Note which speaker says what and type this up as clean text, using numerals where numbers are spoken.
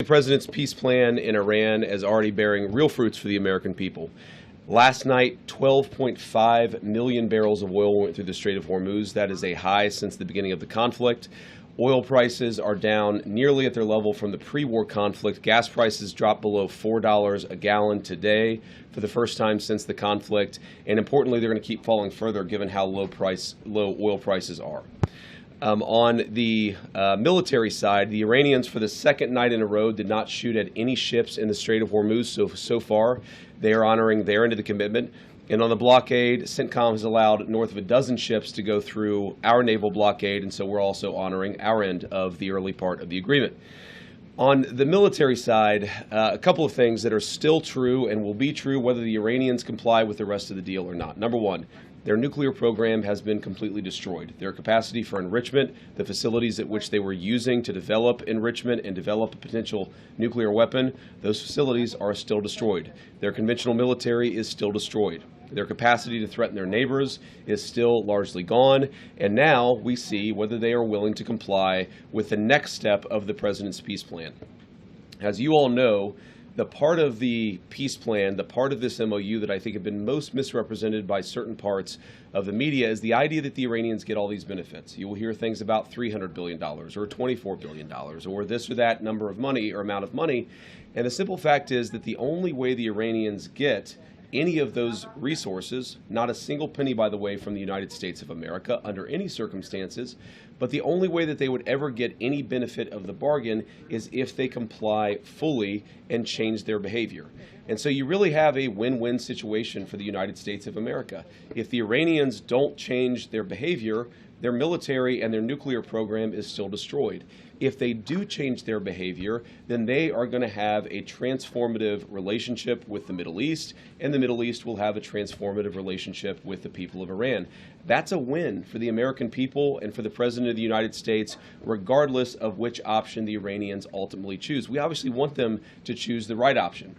Speaker 1: president's peace plan in Iran is already bearing real fruits for the American people. Last night, 12.5 million barrels of oil went through the Strait of Hormuz. That is a high since the beginning of the conflict. Oil prices are down nearly at their level from the pre-war conflict. Gas prices dropped below $4 a gallon today for the first time since the conflict. And importantly, they're going to keep falling further given how low oil prices are. On the military side, the Iranians, for the second night in a row, did not shoot at any ships in the Strait of Hormuz. So far, they are honoring their end of the commitment. And on the blockade, CENTCOM has allowed north of a dozen ships to go through our naval blockade, and so we're also honoring our end of the early part of the agreement. On the military side, a couple of things that are still true and will be true whether the Iranians comply with the rest of the deal or not. Number one, their nuclear program has been completely destroyed. Their capacity for enrichment, the facilities at which they were using to develop enrichment and develop a potential nuclear weapon, those facilities are still destroyed. Their conventional military is still destroyed. Their capacity to threaten their neighbors is still largely gone. And now we see whether they are willing to comply with the next step of the president's peace plan. As you all know, the part of the peace plan, the part of this MOU that I think have been most misrepresented by certain parts of the media is the idea that the Iranians get all these benefits. You will hear things about $300 billion or $24 billion or this or that number of money or amount of money. And the simple fact is that the only way the Iranians get any of those resources, not a single penny, by the way, from the United States of America under any circumstances, but the only way that they would ever get any benefit of the bargain is if they comply fully and change their behavior. And so you really have a win-win situation for the United States of America. If the Iranians don't change their behavior, their military and their nuclear program is still destroyed. If they do change their behavior, then they are going to have a transformative relationship with the Middle East, and the Middle East will have a transformative relationship with the people of Iran. That's a win for the American people and for the President of the United States, regardless of which option the Iranians ultimately choose. We obviously want them to choose the right option.